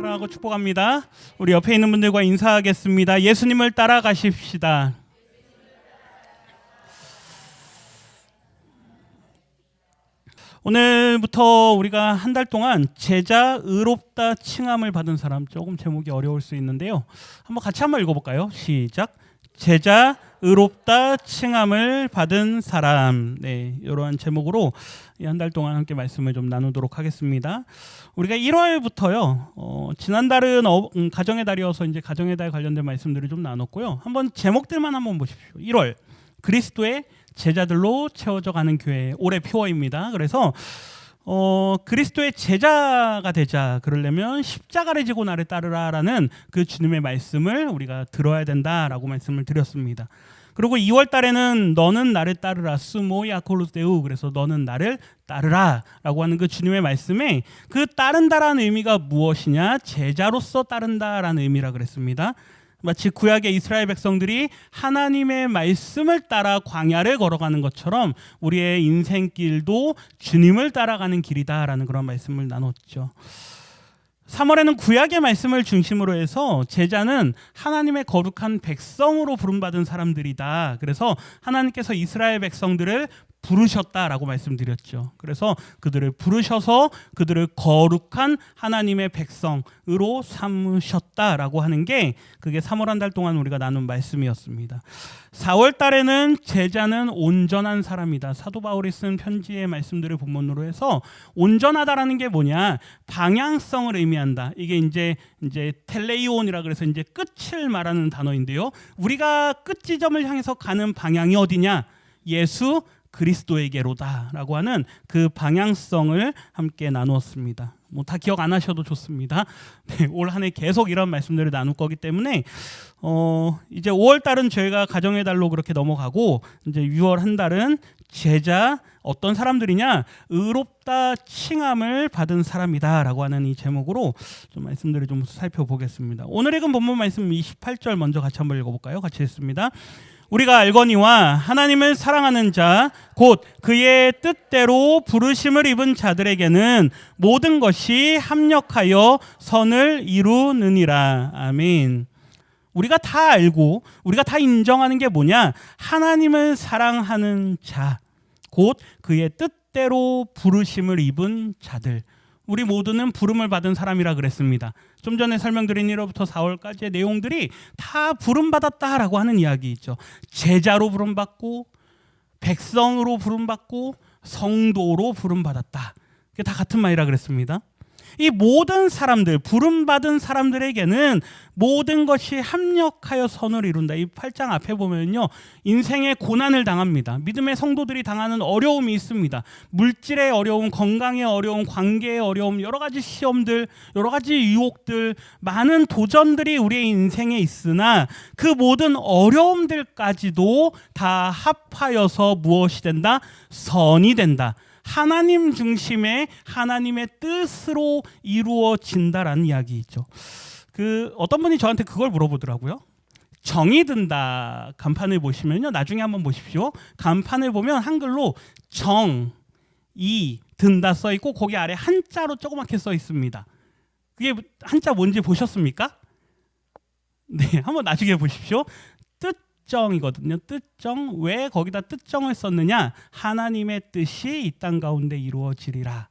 사랑하고 축복합니다. 우리 옆에 있는 분들과 인사하겠습니다. 예수님을 따라가십시다. 오늘부터 우리가 한 달 동안 제자 의롭다 칭함을 받은 사람, 조금 제목이 어려울 수 있는데요. 같이 한번 읽어볼까요? 시작. 제자 의롭다 칭함을 받은 사람. 네, 이러한 제목으로 한 달 동안 함께 말씀을 좀 나누도록 하겠습니다. 우리가 1월부터요. 지난달은 가정의 달이어서 이제 가정의 달 관련된 말씀들을 좀 나눴고요. 한번 제목들만 한번 보십시오. 1월 그리스도의 제자들로 채워져 가는 교회, 올해 표어입니다. 그래서 그리스도의 제자가 되자 그러려면 십자가를 지고 나를 따르라라는 그 주님의 말씀을 우리가 들어야 된다라고 말씀을 드렸습니다. 그리고 2월 달에는 너는 나를 따르라 스모이 아콜로스데우, 그래서 너는 나를 따르라라고 하는 그 주님의 말씀에 그 따른다라는 의미가 무엇이냐, 제자로서 따른다라는 의미라 그랬습니다. 마치 구약의 이스라엘 백성들이 하나님의 말씀을 따라 광야를 걸어가는 것처럼 우리의 인생길도 주님을 따라가는 길이다라는 그런 말씀을 나눴죠. 3월에는 구약의 말씀을 중심으로 해서 제자는 하나님의 거룩한 백성으로 부름받은 사람들이다. 그래서 하나님께서 이스라엘 백성들을 부르셨다라고 말씀드렸죠. 그래서 그들을 부르셔서 그들을 거룩한 하나님의 백성으로 삼으셨다라고 하는 게 그게 3월 한 달 동안 우리가 나눈 말씀이었습니다. 4월 달에는 제자는 온전한 사람이다. 사도 바울이 쓴 편지의 말씀들을 본문으로 해서 온전하다라는 게 뭐냐? 방향성을 의미한다. 이게 이제 텔레이온이라 그래서 이제 끝을 말하는 단어인데요. 우리가 끝 지점을 향해서 가는 방향이 어디냐? 예수 그리스도에게로다라고 하는 그 방향성을 함께 나누었습니다. 다 기억 안 하셔도 좋습니다. 네, 올 한 해 계속 이런 말씀들을 나눌 거기 때문에 이제 5월 달은 저희가 가정의 달로 그렇게 넘어가고 이제 6월 한 달은 제자 어떤 사람들이냐, 의롭다 칭함을 받은 사람이다라고 하는 이 제목으로 좀 말씀들을 좀 살펴보겠습니다. 오늘 읽은 본문 말씀 28절 먼저 같이 한번 읽어볼까요? 같이 읽습니다. 우리가 알거니와 하나님을 사랑하는 자 곧 그의 뜻대로 부르심을 입은 자들에게는 모든 것이 합력하여 선을 이루느니라. 아멘. 우리가 다 알고 우리가 다 인정하는 게 뭐냐? 하나님을 사랑하는 자 곧 그의 뜻대로 부르심을 입은 자들, 우리 모두는 부름을 받은 사람이라 그랬습니다. 좀 전에 설명드린 1월부터 4월까지의 내용들이 다 부름받았다라고 하는 이야기 있죠. 제자로 부름받고 백성으로 부름받고 성도로 부름받았다. 그게 다 같은 말이라 그랬습니다. 이 모든 사람들, 부름받은 사람들에게는 모든 것이 합력하여 선을 이룬다. 이 8장 앞에 보면요, 인생의 고난을 당합니다. 믿음의 성도들이 당하는 어려움이 있습니다. 물질의 어려움, 건강의 어려움, 관계의 어려움, 여러 가지 시험들, 여러 가지 유혹들, 많은 도전들이 우리의 인생에 있으나 그 모든 어려움들까지도 다 합하여서 무엇이 된다? 선이 된다. 하나님 중심의 하나님의 뜻으로 이루어진다라는 이야기죠. 어떤 분이 저한테 그걸 물어보더라고요. 정이 든다 간판을 보시면요, 나중에 한번 보십시오. 간판을 보면 한글로 정이 든다 써 있고 거기 아래 한자로 조그맣게 써 있습니다. 그게 한자 뭔지 보셨습니까? 네, 한번 나중에 보십시오. 뜻정이거든요. 뜻정. 왜 거기다 뜻정을 썼느냐? 하나님의 뜻이 이 땅 가운데 이루어지리라.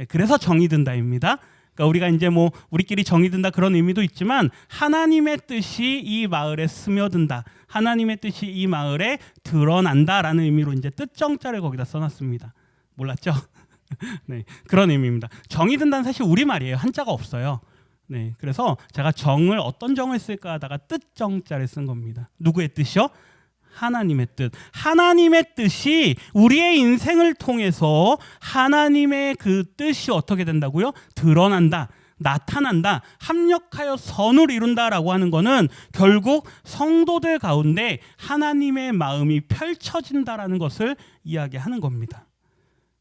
그래서 정이 든다입니다. 그러니까 우리가 이제 우리끼리 정이 든다 그런 의미도 있지만 하나님의 뜻이 이 마을에 스며든다. 하나님의 뜻이 이 마을에 드러난다라는 의미로 이제 뜻정자를 거기다 써놨습니다. 몰랐죠? 네, 그런 의미입니다. 정이 든다는 사실 우리말이에요. 한자가 없어요. 네, 그래서 제가 정을 어떤 정을 쓸까 하다가 뜻정자를 쓴 겁니다. 누구의 뜻이요? 하나님의 뜻. 하나님의 뜻이 우리의 인생을 통해서 하나님의 그 뜻이 어떻게 된다고요? 드러난다, 나타난다, 합력하여 선을 이룬다라고 하는 것은 결국 성도들 가운데 하나님의 마음이 펼쳐진다라는 것을 이야기하는 겁니다.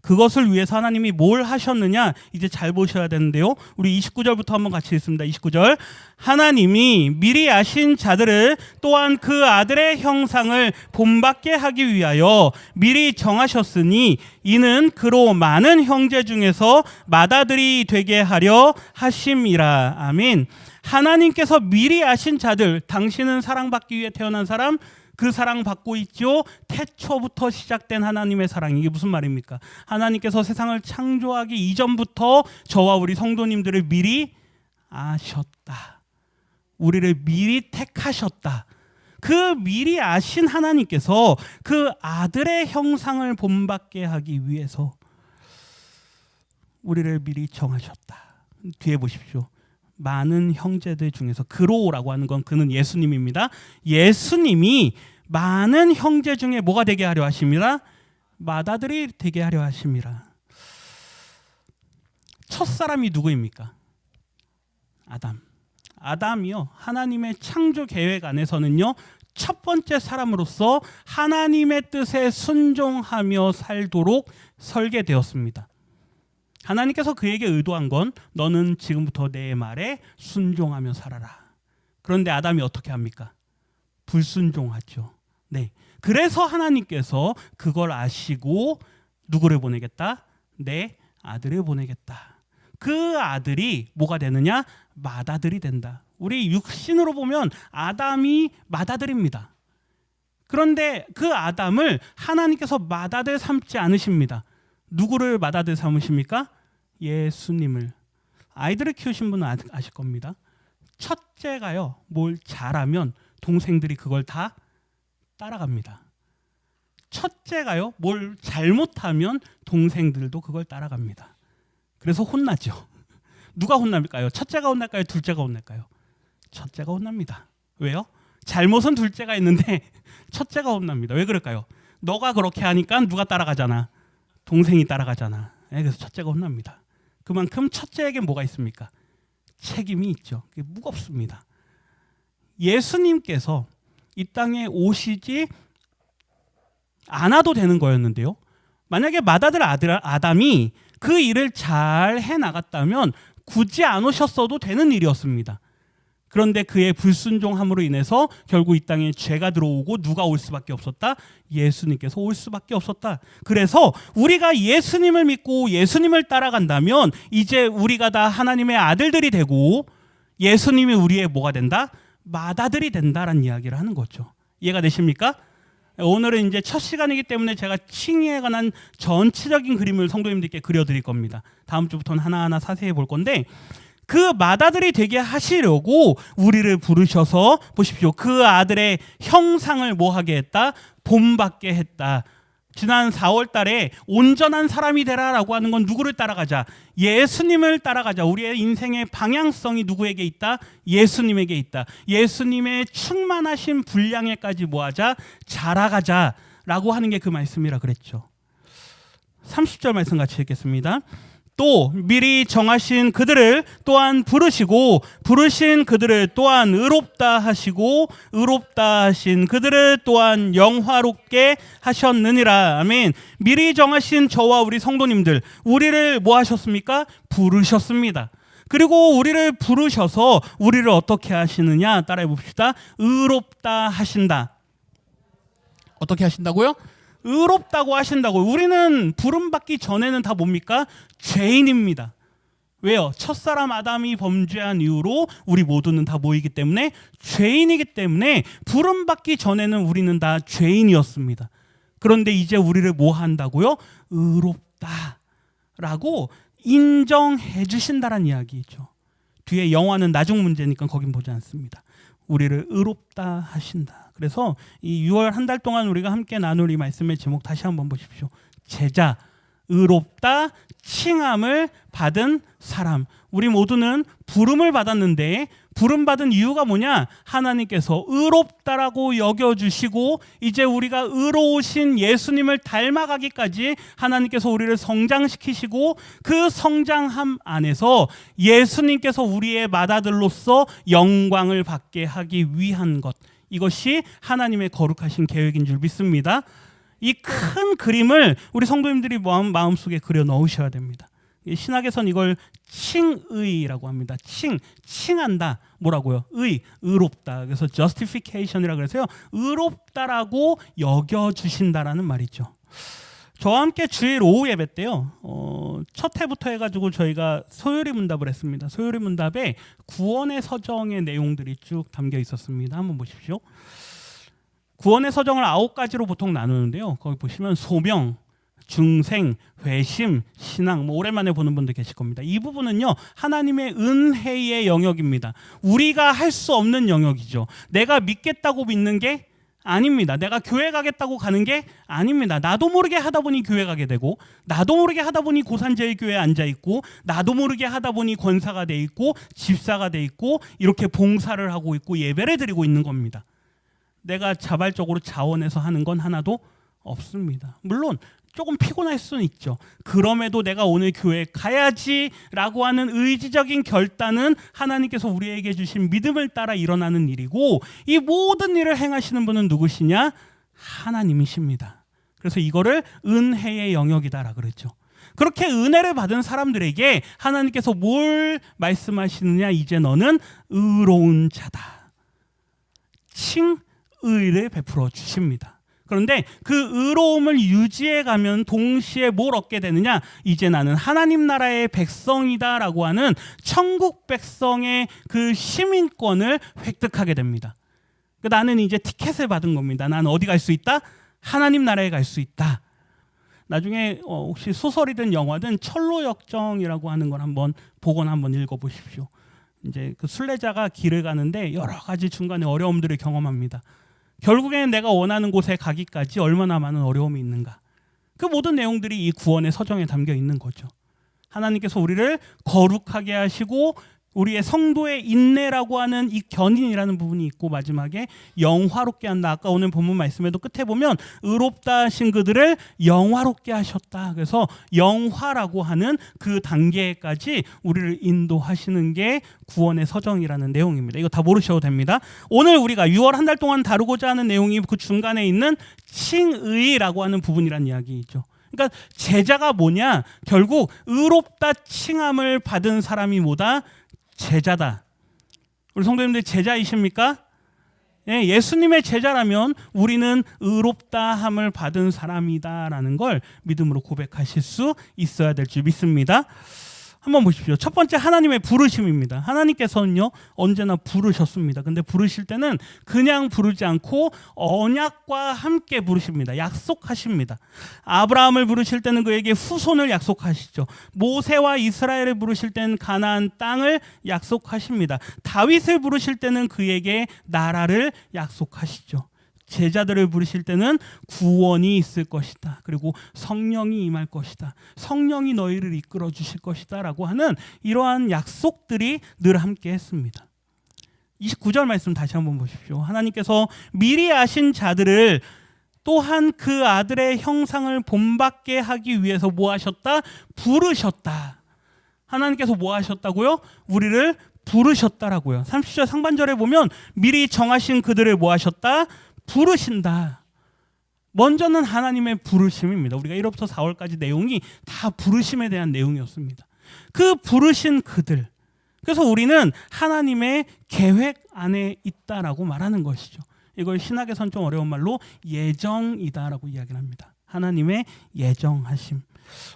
그것을 위해서 하나님이 뭘 하셨느냐 이제 잘 보셔야 되는데요. 우리 29절부터 한번 같이 읽습니다. 29절 하나님이 미리 아신 자들을 또한 그 아들의 형상을 본받게 하기 위하여 미리 정하셨으니 이는 그로 많은 형제 중에서 맏아들이 되게 하려 하심이라. 아멘. 하나님께서 미리 아신 자들, 당신은 사랑받기 위해 태어난 사람, 그 사랑 받고 있죠. 태초부터 시작된 하나님의 사랑. 이게 무슨 말입니까? 하나님께서 세상을 창조하기 이전부터 저와 우리 성도님들을 미리 아셨다. 우리를 미리 택하셨다. 그 미리 아신 하나님께서 그 아들의 형상을 본받게 하기 위해서 우리를 미리 정하셨다. 뒤에 보십시오. 많은 형제들 중에서 그로라고 하는 건 그는 예수님입니다. 예수님이 많은 형제 중에 뭐가 되게 하려 하심이라? 맏아들이 되게 하려 하심이라. 첫사람이 누구입니까? 아담. 아담이요. 하나님의 창조 계획 안에서는요. 첫 번째 사람으로서 하나님의 뜻에 순종하며 살도록 설계되었습니다. 하나님께서 그에게 의도한 건 너는 지금부터 내 말에 순종하며 살아라. 그런데 아담이 어떻게 합니까? 불순종하죠. 네. 그래서 하나님께서 그걸 아시고 누구를 보내겠다? 내 아들을 보내겠다. 그 아들이 뭐가 되느냐? 맏아들이 된다. 우리 육신으로 보면 아담이 맏아들입니다. 그런데 그 아담을 하나님께서 맏아들 삼지 않으십니다. 누구를 맏아들 삼으십니까? 예수님을. 아이들을 키우신 분은 아실 겁니다. 첫째가요, 뭘 잘하면 동생들이 그걸 다 따라갑니다. 첫째가요, 뭘 잘못하면 동생들도 그걸 따라갑니다. 그래서 혼나죠. 누가 혼납니까요? 첫째가 혼날까요? 둘째가 혼날까요? 첫째가 혼납니다. 왜요? 잘못은 둘째가 있는데 첫째가 혼납니다. 왜 그럴까요? 너가 그렇게 하니까 누가 따라가잖아. 동생이 따라가잖아. 그래서 첫째가 혼납니다. 그만큼 첫째에게 뭐가 있습니까? 책임이 있죠. 그게 무겁습니다. 예수님께서 이 땅에 오시지 않아도 되는 거였는데요. 만약에 맏아들 아담이 그 일을 잘 해나갔다면 굳이 안 오셨어도 되는 일이었습니다. 그런데 그의 불순종함으로 인해서 결국 이 땅에 죄가 들어오고 누가 올 수밖에 없었다? 예수님께서 올 수밖에 없었다. 그래서 우리가 예수님을 믿고 예수님을 따라간다면 이제 우리가 다 하나님의 아들들이 되고 예수님이 우리의 뭐가 된다? 맏아들이 된다라는 이야기를 하는 거죠. 이해가 되십니까? 오늘은 이제 첫 시간이기 때문에 제가 칭의에 관한 전체적인 그림을 성도님들께 그려드릴 겁니다. 다음 주부터는 하나하나 자세히 볼 건데 그 맏아들이 되게 하시려고 우리를 부르셔서 보십시오. 그 아들의 형상을 뭐하게 했다? 본받게 했다. 지난 4월 달에 온전한 사람이 되라라고 하는 건 누구를 따라가자? 예수님을 따라가자. 우리의 인생의 방향성이 누구에게 있다? 예수님에게 있다. 예수님의 충만하신 분량에까지 뭐하자? 자라가자라고 하는 게 그 말씀이라 그랬죠. 30절 말씀 같이 읽겠습니다. 또 미리 정하신 그들을 또한 부르시고 부르신 그들을 또한 의롭다 하시고 의롭다 하신 그들을 또한 영화롭게 하셨느니라. 아멘. 미리 정하신 저와 우리 성도님들, 우리를 뭐 하셨습니까? 부르셨습니다. 그리고 우리를 부르셔서 우리를 어떻게 하시느냐 따라해 봅시다. 의롭다 하신다. 어떻게 하신다고요? 의롭다고 하신다고. 우리는 부름받기 전에는 다 뭡니까? 죄인입니다. 왜요? 첫사람 아담이 범죄한 이후로 우리 모두는 다 모이기 때문에 죄인이기 때문에 부름받기 전에는 우리는 다 죄인이었습니다. 그런데 이제 우리를 뭐 한다고요? 의롭다라고 인정해 주신다는 이야기죠. 뒤에 영화는 나중 문제니까 거긴 보지 않습니다. 우리를 의롭다 하신다. 그래서 이 6월 한 달 동안 우리가 함께 나눌 이 말씀의 제목 다시 한번 보십시오. 제자, 의롭다, 칭함을 받은 사람. 우리 모두는 부름을 받았는데 부름받은 이유가 뭐냐? 하나님께서 의롭다라고 여겨주시고 이제 우리가 의로우신 예수님을 닮아가기까지 하나님께서 우리를 성장시키시고 그 성장함 안에서 예수님께서 우리의 맏아들로서 영광을 받게 하기 위한 것. 이것이 하나님의 거룩하신 계획인 줄 믿습니다. 이 큰 그림을 우리 성도님들이 마음속에 그려 넣으셔야 됩니다. 신학에선 이걸 칭의라고 합니다. 칭한다. 뭐라고요? 의롭다. 그래서 justification이라고 그래서요. 의롭다라고 여겨주신다라는 말이죠. 저와 함께 주일 오후 예배 때요. 첫 해부터 해가지고 저희가 소요리 문답을 했습니다. 소요리 문답에 구원의 서정의 내용들이 쭉 담겨 있었습니다. 한번 보십시오. 구원의 서정을 9가지로 보통 나누는데요. 거기 보시면 소명, 중생, 회심, 신앙, 오랜만에 보는 분들 계실 겁니다. 이 부분은요, 하나님의 은혜의 영역입니다. 우리가 할 수 없는 영역이죠. 내가 믿겠다고 믿는 게 아닙니다. 내가 교회 가겠다고 가는 게 아닙니다. 나도 모르게 하다 보니 교회 가게 되고, 나도 모르게 하다 보니 고산제일교회에 앉아 있고, 나도 모르게 하다 보니 권사가 돼 있고, 집사가 돼 있고, 이렇게 봉사를 하고 있고 예배를 드리고 있는 겁니다. 내가 자발적으로 자원해서 하는 건 하나도 없습니다. 물론 조금 피곤할 수는 있죠. 그럼에도 내가 오늘 교회에 가야지라고 하는 의지적인 결단은 하나님께서 우리에게 주신 믿음을 따라 일어나는 일이고, 이 모든 일을 행하시는 분은 누구시냐? 하나님이십니다. 그래서 이거를 은혜의 영역이다라 그랬죠. 그렇게 은혜를 받은 사람들에게 하나님께서 뭘 말씀하시느냐? 이제 너는 의로운 자다. 칭의를 베풀어 주십니다. 그런데 그 의로움을 유지해 가면 동시에 뭘 얻게 되느냐? 이제 나는 하나님 나라의 백성이다라고 하는 천국 백성의 그 시민권을 획득하게 됩니다. 나는 이제 티켓을 받은 겁니다. 나는 어디 갈 수 있다? 하나님 나라에 갈 수 있다. 나중에 혹시 소설이든 영화든 철로역정이라고 하는 걸 한번 보거나 한번 읽어보십시오. 이제 그 순례자가 길을 가는데 여러 가지 중간에 어려움들을 경험합니다. 결국에는 내가 원하는 곳에 가기까지 얼마나 많은 어려움이 있는가. 그 모든 내용들이 이 구원의 서정에 담겨 있는 거죠. 하나님께서 우리를 거룩하게 하시고 우리의 성도의 인내라고 하는 이 견인이라는 부분이 있고, 마지막에 영화롭게 한다. 아까 오늘 본문 말씀에도 끝에 보면 의롭다 하신 그들을 영화롭게 하셨다. 그래서 영화라고 하는 그 단계까지 우리를 인도하시는 게 구원의 서정이라는 내용입니다. 이거 다 모르셔도 됩니다. 오늘 우리가 6월 한 달 동안 다루고자 하는 내용이 그 중간에 있는 칭의라고 하는 부분이란 이야기이죠. 그러니까 제자가 뭐냐? 결국 의롭다 칭함을 받은 사람이 뭐다? 제자다. 우리 성도님들 제자이십니까? 예, 예수님의 제자라면 우리는 의롭다함을 받은 사람이다라는 걸 믿음으로 고백하실 수 있어야 될 줄 믿습니다. 한번 보십시오. 첫 번째, 하나님의 부르심입니다. 하나님께서는요, 언제나 부르셨습니다. 근데 부르실 때는 그냥 부르지 않고 언약과 함께 부르십니다. 약속하십니다. 아브라함을 부르실 때는 그에게 후손을 약속하시죠. 모세와 이스라엘을 부르실 때는 가나안 땅을 약속하십니다. 다윗을 부르실 때는 그에게 나라를 약속하시죠. 제자들을 부르실 때는 구원이 있을 것이다. 그리고 성령이 임할 것이다. 성령이 너희를 이끌어 주실 것이다. 라고 하는 이러한 약속들이 늘 함께 했습니다. 29절 말씀 다시 한번 보십시오. 하나님께서 미리 아신 자들을 또한 그 아들의 형상을 본받게 하기 위해서 뭐 하셨다? 부르셨다. 하나님께서 뭐 하셨다고요? 우리를 부르셨다라고요. 30절 상반절에 보면 미리 정하신 그들을 뭐 하셨다? 부르신다. 먼저는 하나님의 부르심입니다. 우리가 1월부터 4월까지 내용이 다 부르심에 대한 내용이었습니다. 그 부르신 그들. 그래서 우리는 하나님의 계획 안에 있다라고 말하는 것이죠. 이걸 신학에선 좀 어려운 말로 예정이다라고 이야기를 합니다. 하나님의 예정하심.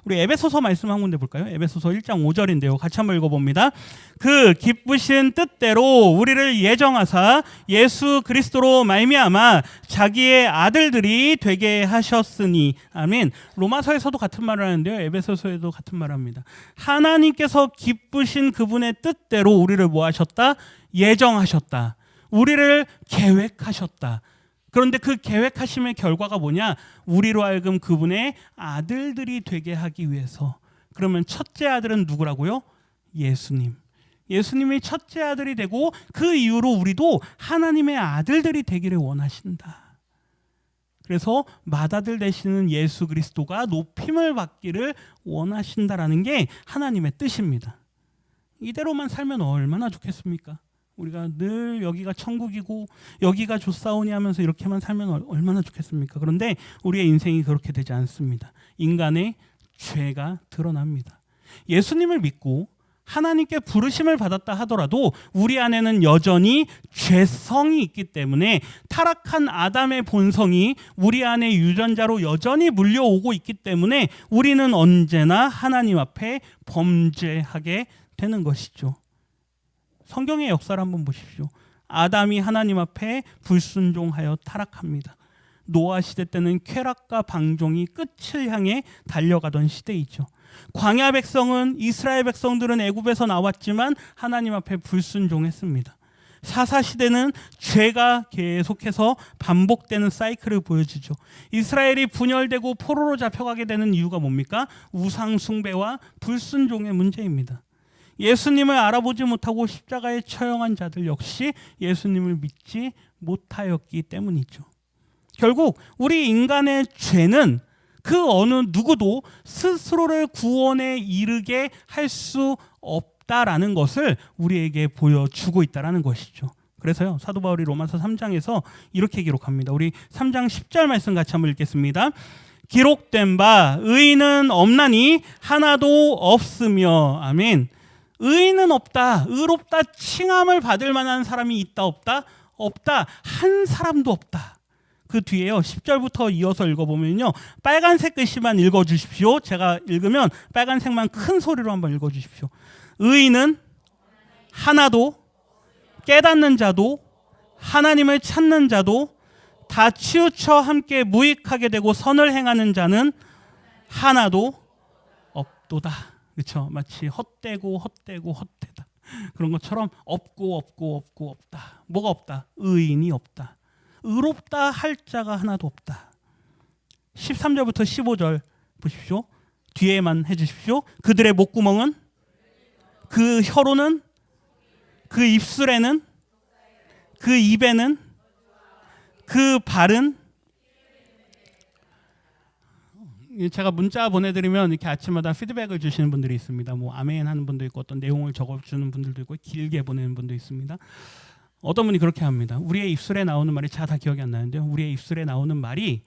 우리 에베소서 말씀 한 군데 볼까요? 에베소서 1장 5절인데요. 같이 한번 읽어봅니다. 그 기쁘신 뜻대로 우리를 예정하사 예수 그리스도로 말미암아 자기의 아들들이 되게 하셨으니. 아멘. 로마서에서도 같은 말을 하는데요. 에베소서에도 같은 말을 합니다. 하나님께서 기쁘신 그분의 뜻대로 우리를 뭐 하셨다? 예정하셨다. 우리를 계획하셨다. 그런데 그 계획하심의 결과가 뭐냐? 우리로 하여금 그분의 아들들이 되게 하기 위해서. 그러면 첫째 아들은 누구라고요? 예수님. 예수님이 첫째 아들이 되고 그 이후로 우리도 하나님의 아들들이 되기를 원하신다. 그래서 맏아들 되시는 예수 그리스도가 높임을 받기를 원하신다라는 게 하나님의 뜻입니다. 이대로만 살면 얼마나 좋겠습니까? 우리가 늘 여기가 천국이고 여기가 좋사오니 하면서 이렇게만 살면 얼마나 좋겠습니까? 그런데 우리의 인생이 그렇게 되지 않습니다. 인간의 죄가 드러납니다. 예수님을 믿고 하나님께 부르심을 받았다 하더라도 우리 안에는 여전히 죄성이 있기 때문에 타락한 아담의 본성이 우리 안에 유전자로 여전히 물려오고 있기 때문에 우리는 언제나 하나님 앞에 범죄하게 되는 것이죠. 성경의 역사를 한번 보십시오. 아담이 하나님 앞에 불순종하여 타락합니다. 노아 시대 때는 쾌락과 방종이 끝을 향해 달려가던 시대이죠. 광야 백성은 이스라엘 백성들은 애굽에서 나왔지만 하나님 앞에 불순종했습니다. 사사 시대는 죄가 계속해서 반복되는 사이클을 보여주죠. 이스라엘이 분열되고 포로로 잡혀가게 되는 이유가 뭡니까? 우상 숭배와 불순종의 문제입니다. 예수님을 알아보지 못하고 십자가에 처형한 자들 역시 예수님을 믿지 못하였기 때문이죠. 결국 우리 인간의 죄는 그 어느 누구도 스스로를 구원에 이르게 할 수 없다라는 것을 우리에게 보여주고 있다는 것이죠. 그래서요, 사도 바울이 로마서 3장에서 이렇게 기록합니다. 우리 3장 10절 말씀 같이 한번 읽겠습니다. 기록된 바 의인은 없나니 하나도 없으며. 아멘. 의인은 없다. 의롭다 칭함을 받을 만한 사람이 있다 없다? 없다. 한 사람도 없다. 그 뒤에요 10절부터 이어서 읽어보면요, 빨간색 글씨만 읽어주십시오. 제가 읽으면 빨간색만 큰 소리로 한번 읽어주십시오. 의인은 하나도, 깨닫는 자도, 하나님을 찾는 자도, 다 치우쳐 함께 무익하게 되고 선을 행하는 자는 하나도 없도다. 그렇죠? 마치 헛되고 헛되다 그런 것처럼 없고 없다. 뭐가 없다? 의인이 없다. 의롭다 할 자가 하나도 없다. 13절부터 15절 보십시오. 뒤에만 해주십시오. 그들의 목구멍은, 그 혀로는, 그 입술에는, 그 입에는, 그 발은. 제가 문자 보내드리면 이렇게 아침마다 피드백을 주시는 분들이 있습니다. 뭐 아멘 하는 분도 있고 어떤 내용을 적어주는 분들도 있고 길게 보내는 분도 있습니다. 어떤 분이 그렇게 합니다. 우리의 입술에 나오는 말이 다 기억이 안 나는데요. 우리의 입술에 나오는 말이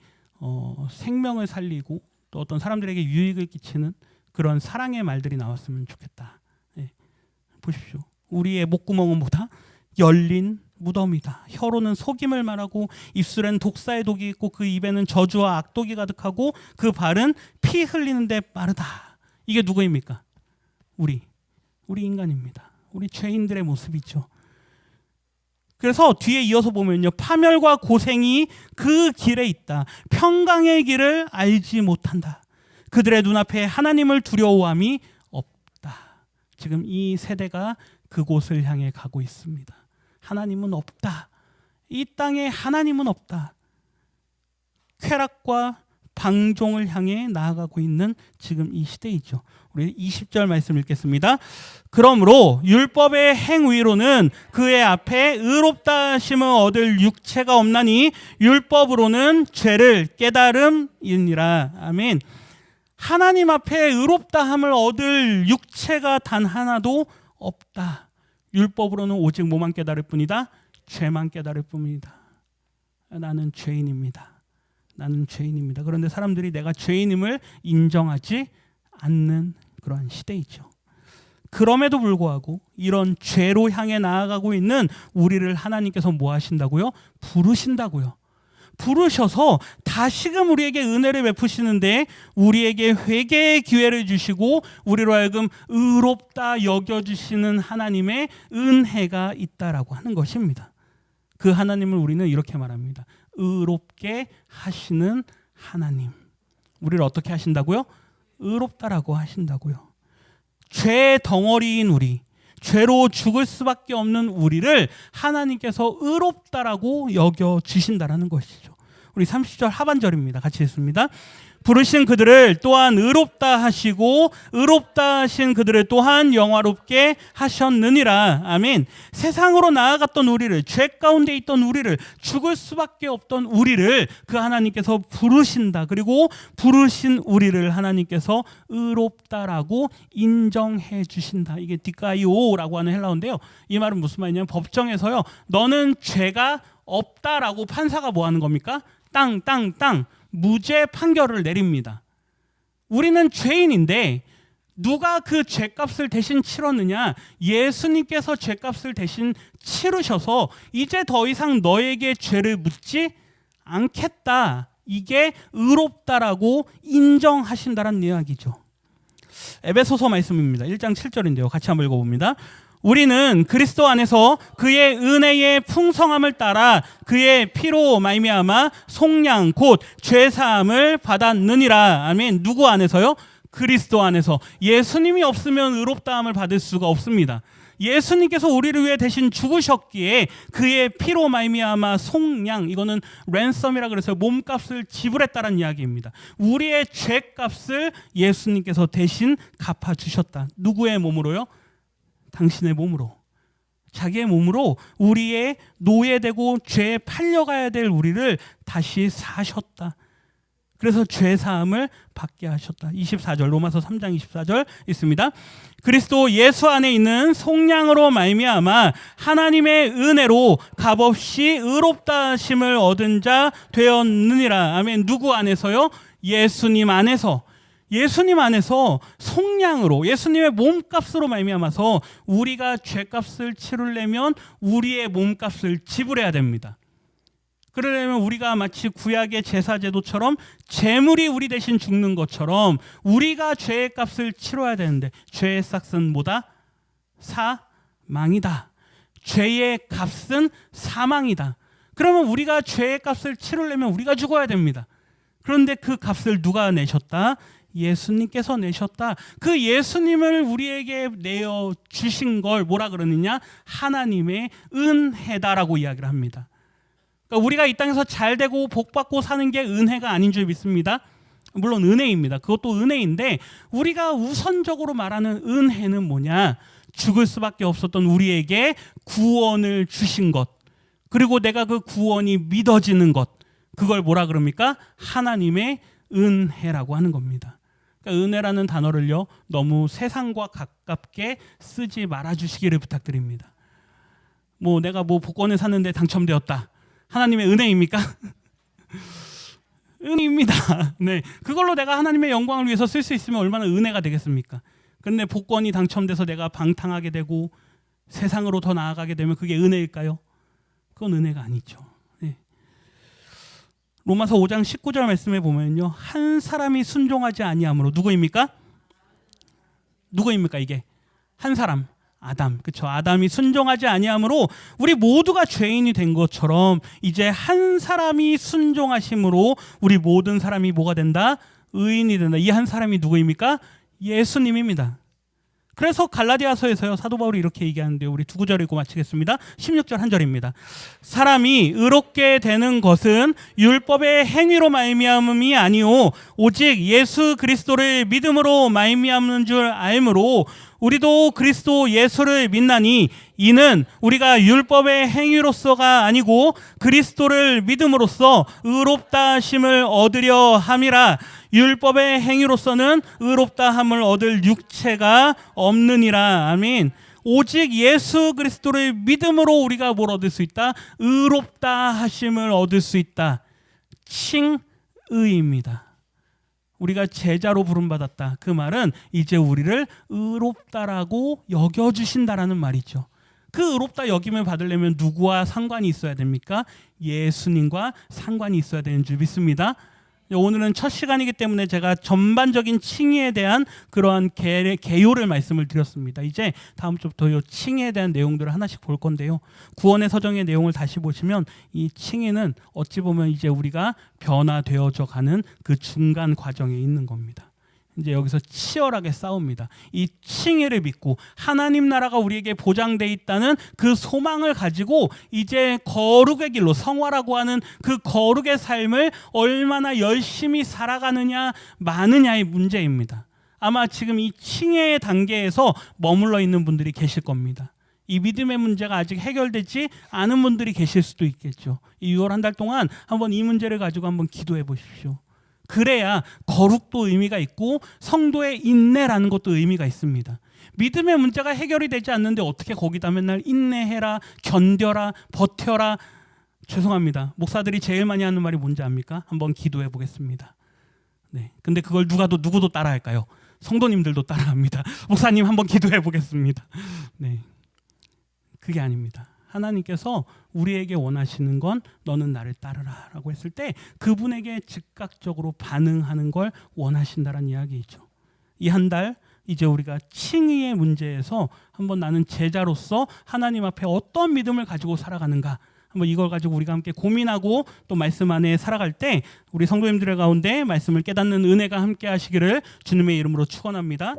생명을 살리고 또 어떤 사람들에게 유익을 끼치는 그런 사랑의 말들이 나왔으면 좋겠다. 예. 보십시오. 우리의 목구멍은 뭐다? 열린 무덤이다. 혀로는 속임을 말하고 입술에는 독사의 독이 있고 그 입에는 저주와 악독이 가득하고 그 발은 피 흘리는데 빠르다. 이게 누구입니까? 우리 인간입니다. 우리 죄인들의 모습이죠. 그래서 뒤에 이어서 보면요, 파멸과 고생이 그 길에 있다. 평강의 길을 알지 못한다. 그들의 눈앞에 하나님을 두려워함이 없다. 지금 이 세대가 그곳을 향해 가고 있습니다. 하나님은 없다. 이 땅에 하나님은 없다. 쾌락과 방종을 향해 나아가고 있는 지금 이 시대이죠. 우리 20절 말씀 읽겠습니다. 그러므로 율법의 행위로는 그의 앞에 의롭다 하심을 얻을 육체가 없나니 율법으로는 죄를 깨달음이니라. 아멘. 하나님 앞에 의롭다함을 얻을 육체가 단 하나도 없다. 율법으로는 오직 뭐만 깨달을 뿐이다? 죄만 깨달을 뿐이다. 나는 죄인입니다. 나는 죄인입니다. 그런데 사람들이 내가 죄인임을 인정하지 않는 그러한 시대이죠. 그럼에도 불구하고 이런 죄로 향해 나아가고 있는 우리를 하나님께서 뭐 하신다고요? 부르신다고요. 부르셔서 다시금 우리에게 은혜를 베푸시는데 우리에게 회개의 기회를 주시고 우리로 하여금 의롭다 여겨주시는 하나님의 은혜가 있다라고 하는 것입니다. 그 하나님을 우리는 이렇게 말합니다. 의롭게 하시는 하나님. 우리를 어떻게 하신다고요? 의롭다라고 하신다고요. 죄 덩어리인 우리, 죄로 죽을 수밖에 없는 우리를 하나님께서 의롭다라고 여겨주신다라는 것이죠. 우리 30절 하반절입니다. 같이 읽습니다. 부르신 그들을 또한 의롭다 하시고 의롭다 하신 그들을 또한 영화롭게 하셨느니라. 아멘. 세상으로 나아갔던 우리를, 죄 가운데 있던 우리를, 죽을 수밖에 없던 우리를 그 하나님께서 부르신다. 그리고 부르신 우리를 하나님께서 의롭다라고 인정해 주신다. 이게 디카이오라고 하는 헬라어인데요. 이 말은 무슨 말이냐면 법정에서요, 너는 죄가 없다라고 판사가 뭐 하는 겁니까? 땅 무죄 판결을 내립니다. 우리는 죄인인데 누가 그 죄값을 대신 치렀느냐? 예수님께서 죄값을 대신 치르셔서 이제 더 이상 너에게 죄를 묻지 않겠다. 이게 의롭다라고 인정하신다는 이야기죠. 에베소서 말씀입니다. 1장 7절인데요. 같이 한번 읽어봅니다. 우리는 그리스도 안에서 그의 은혜의 풍성함을 따라 그의 피로 말미암아 속량 곧 죄사함을 받았느니라. 아멘. 누구 안에서요? 그리스도 안에서. 예수님이 없으면 의롭다함을 받을 수가 없습니다. 예수님께서 우리를 위해 대신 죽으셨기에 그의 피로 말미암아 속량, 이거는 랜섬이라 그래서 몸값을 지불했다는 이야기입니다. 우리의 죄값을 예수님께서 대신 갚아주셨다. 누구의 몸으로요? 당신의 몸으로, 자기의 몸으로 우리의 노예되고 죄에 팔려가야 될 우리를 다시 사셨다. 그래서 죄사함을 받게 하셨다. 24절, 로마서 3장 24절 있습니다. 그리스도 예수 안에 있는 속량으로 말미암아 하나님의 은혜로 값없이 의롭다 하심을 얻은 자 되었느니라. 아멘. 누구 안에서요? 예수님 안에서. 예수님 안에서 속량으로, 예수님의 몸값으로 말미암아서 우리가 죄값을 치르려면 우리의 몸값을 지불해야 됩니다. 그러려면 우리가 마치 구약의 제사제도처럼 제물이 우리 대신 죽는 것처럼 우리가 죄의 값을 치러야 되는데, 죄의 싹은 뭐다? 사망이다. 죄의 값은 사망이다. 그러면 우리가 죄의 값을 치르려면 우리가 죽어야 됩니다. 그런데 그 값을 누가 내셨다? 예수님께서 내셨다. 그 예수님을 우리에게 내어 주신 걸 뭐라 그러느냐? 하나님의 은혜다라고 이야기를 합니다. 그러니까 우리가 이 땅에서 잘 되고 복 받고 사는 게 은혜가 아닌 줄 믿습니다. 물론 은혜입니다. 그것도 은혜인데 우리가 우선적으로 말하는 은혜는 뭐냐? 죽을 수밖에 없었던 우리에게 구원을 주신 것, 그리고 내가 그 구원이 믿어지는 것, 그걸 뭐라 그럽니까? 하나님의 은혜라고 하는 겁니다. 그러니까 은혜라는 단어를요, 너무 세상과 가깝게 쓰지 말아주시기를 부탁드립니다. 뭐 내가 뭐 복권을 샀는데 당첨되었다. 하나님의 은혜입니까? 은혜입니다. 네, 그걸로 내가 하나님의 영광을 위해서 쓸 수 있으면 얼마나 은혜가 되겠습니까? 그런데 복권이 당첨돼서 내가 방탕하게 되고 세상으로 더 나아가게 되면 그게 은혜일까요? 그건 은혜가 아니죠. 네. 로마서 5장 19절 말씀에 보면요, 한 사람이 순종하지 아니함으로, 누구입니까? 이게 한 사람, 아담. 그렇죠. 아담이 순종하지 아니함으로 우리 모두가 죄인이 된 것처럼 이제 한 사람이 순종하심으로 우리 모든 사람이 뭐가 된다? 의인이 된다. 이 한 사람이 누구입니까? 예수님입니다. 그래서 갈라디아서에서요, 사도 바울이 이렇게 얘기하는데요. 우리 두 구절 읽고 마치겠습니다. 16절 한 절입니다. 사람이 의롭게 되는 것은 율법의 행위로 말미암음이 아니오 오직 예수 그리스도를 믿음으로 말미암는 줄 알므로 우리도 그리스도 예수를 믿나니 이는 우리가 율법의 행위로서가 아니고 그리스도를 믿음으로써 의롭다 하심을 얻으려 함이라. 율법의 행위로서는 의롭다 함을 얻을 육체가 없느니라. 아멘. 오직 예수 그리스도를 믿음으로 우리가 뭘 얻을 수 있다? 의롭다 하심을 얻을 수 있다. 칭의입니다. 우리가 제자로 부름받았다. 그 말은 이제 우리를 의롭다라고 여겨주신다라는 말이죠. 그 의롭다 여김을 받으려면 누구와 상관이 있어야 됩니까? 예수님과 상관이 있어야 되는 줄 믿습니다. 오늘은 첫 시간이기 때문에 제가 전반적인 칭의에 대한 그러한 개요를 말씀을 드렸습니다. 이제 다음 주부터 이 칭의에 대한 내용들을 하나씩 볼 건데요. 구원의 서정의 내용을 다시 보시면 이 칭의는 어찌 보면 이제 우리가 변화되어져 가는 그 중간 과정에 있는 겁니다. 이제 여기서 치열하게 싸웁니다. 이 칭의를 믿고 하나님 나라가 우리에게 보장돼 있다는 그 소망을 가지고 이제 거룩의 길로, 성화라고 하는 그 거룩의 삶을 얼마나 열심히 살아가느냐 마느냐의 문제입니다. 아마 지금 이 칭의의 단계에서 머물러 있는 분들이 계실 겁니다. 이 믿음의 문제가 아직 해결되지 않은 분들이 계실 수도 있겠죠. 이 6월 한 달 동안 한번 이 문제를 가지고 한번 기도해 보십시오. 그래야 거룩도 의미가 있고 성도의 인내라는 것도 의미가 있습니다. 믿음의 문제가 해결이 되지 않는데 어떻게 거기다 맨날 인내해라, 견뎌라, 버텨라. 죄송합니다. 목사들이 제일 많이 하는 말이 뭔지 압니까? 한번 기도해 보겠습니다. 네. 근데 그걸 누구도 따라할까요? 성도님들도 따라합니다. 목사님 한번 기도해 보겠습니다. 네. 그게 아닙니다. 하나님께서 우리에게 원하시는 건 너는 나를 따르라 라고 했을 때 그분에게 즉각적으로 반응하는 걸 원하신다는 이야기이죠. 이 한 달 이제 우리가 칭의의 문제에서 한번 나는 제자로서 하나님 앞에 어떤 믿음을 가지고 살아가는가, 한번 이걸 가지고 우리가 함께 고민하고 또 말씀 안에 살아갈 때 우리 성도님들 가운데 말씀을 깨닫는 은혜가 함께 하시기를 주님의 이름으로 축원합니다.